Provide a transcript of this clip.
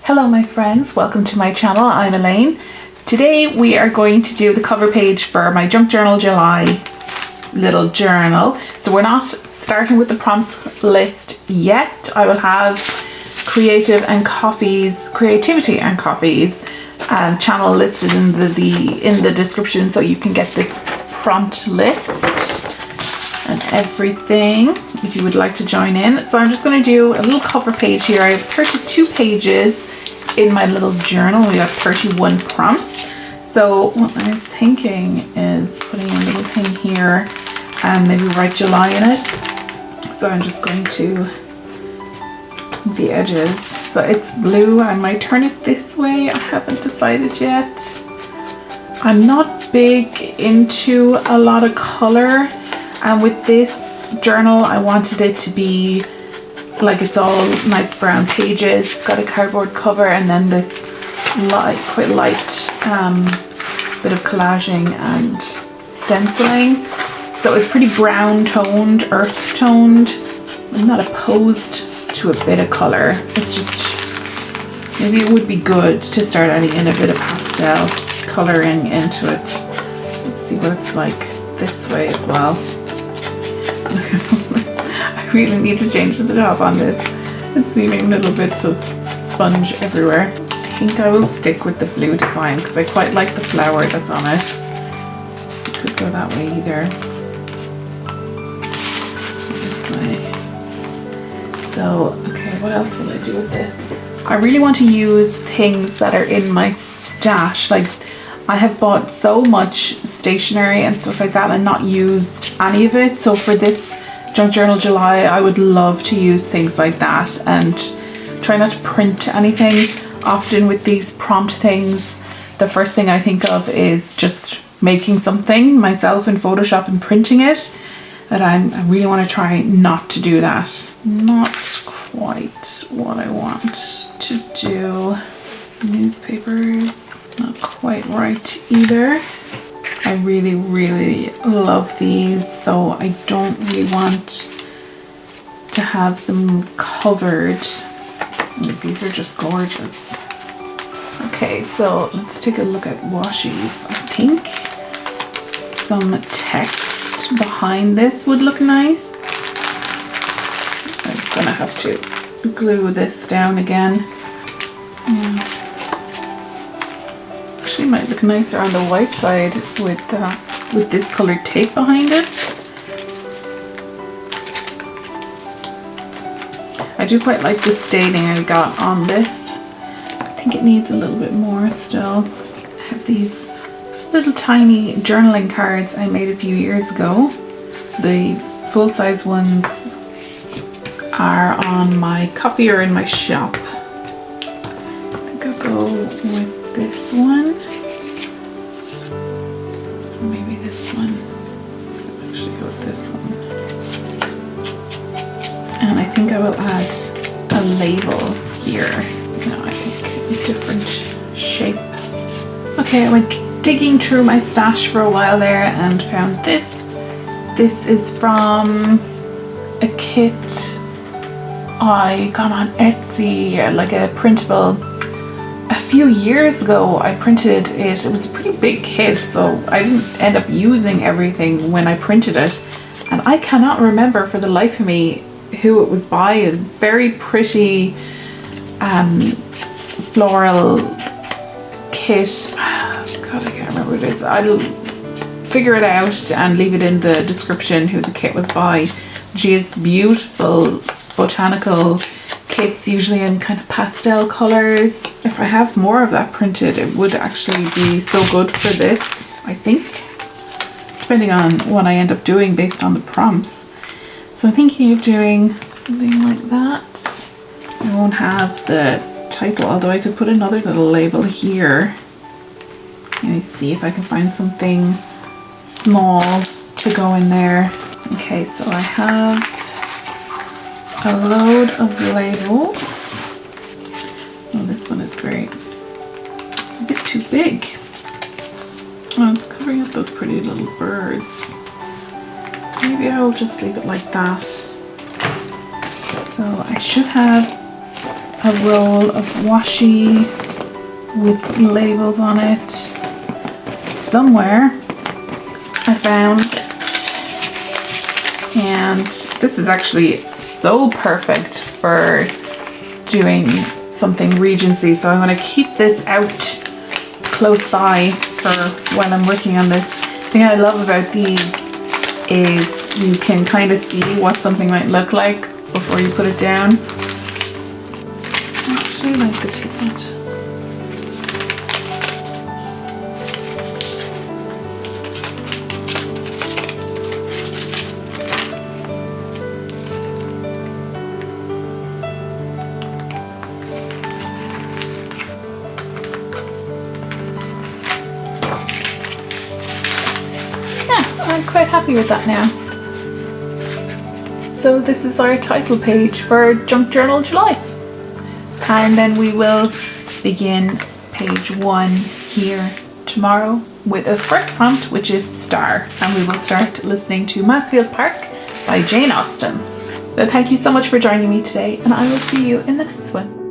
Hello my friends, welcome to my channel. I'm Elaine. Today we are going to do the cover page for my Junk Journal July little journal. So we're not starting with the prompts list yet. I will have Creativity and Coffee's channel listed in the description, so you can get this prompt list and everything if you would like to join in. So I'm just going to do a little cover page here. I have 32 pages in my little journal. We got 31 prompts. So what I was thinking is putting a little thing here and maybe write July in it. So I'm just going to the edges. So it's blue. I might turn it this way. I haven't decided yet. I'm not big into a lot of color, and with this journal I wanted it to be like it's all nice brown pages. Got a cardboard cover and then this quite light bit of collaging and stenciling. So it's pretty brown toned, earth toned. I'm not opposed to a bit of color. It's just, maybe it would be good to start adding in a bit of pastel coloring into it. Let's see what it's like this way as well. I really need to change the top on this. It's leaving little bits of sponge everywhere. I think I will stick with the blue design because I quite like the flower that's on it. So it could go that way either. This way. So, okay, what else will I do with this? I really want to use things that are in my stash. Like, I have bought so much stationery and stuff like that and not used any of it. So for this Junk Journal July, I would love to use things like that and try not to print anything. Often with these prompt things, the first thing I think of is just making something myself in Photoshop and printing it. But I really want to try not to do that. Not quite what I want to do. Newspapers, not quite right either. I really love these, so I don't really want to have them covered. These are just gorgeous. Okay, so let's take a look at washies. I think some text behind this would look nice. So I'm gonna have to glue this down again. Actually might look nicer on the white side with this colored tape behind it. I do quite like the staining I got on this. I think it needs a little bit more still. I have these little tiny journaling cards I made a few years ago. The full-size ones are on my copier in my shop. I think I'll go with this one. Maybe this one. I'll actually go with this one. And I think I will add a label here. I think a different shape. Okay, I went digging through my stash for a while there and found this. This is from a kit I got on Etsy, like a printable. A few years ago I printed it. It was a pretty big kit, so I didn't end up using everything when I printed it. And I cannot remember for the life of me who it was by. A very pretty floral kit. God, I can't remember what it is. I'll figure it out and leave it in the description who the kit was by. She has beautiful botanical kits, usually in kind of pastel colors. If I have more of that printed, it would actually be so good for this, I think, depending on what I end up doing based on the prompts. So I'm thinking of doing something like that. I won't have the title, although I could put another little label here. Let me see if I can find something small to go in there. Okay, so I have a load of labels. Oh, this one is great. It's a bit too big. Oh, it's covering up those pretty little birds. Maybe I'll just leave it like that. So I should have a roll of washi with labels on it. Somewhere I found it. And this is actually so perfect for doing something Regency. So I'm going to keep this out close by for while I'm working on this. The thing I love about these is you can kind of see what something might look like before you put it down. I actually like the teapot. I'm quite happy with that now. So this is our title page for Junk Journal July. And then we will begin page 1 here tomorrow with a first prompt, which is Star. And we will start listening to Mansfield Park by Jane Austen. So thank you so much for joining me today, and I will see you in the next one.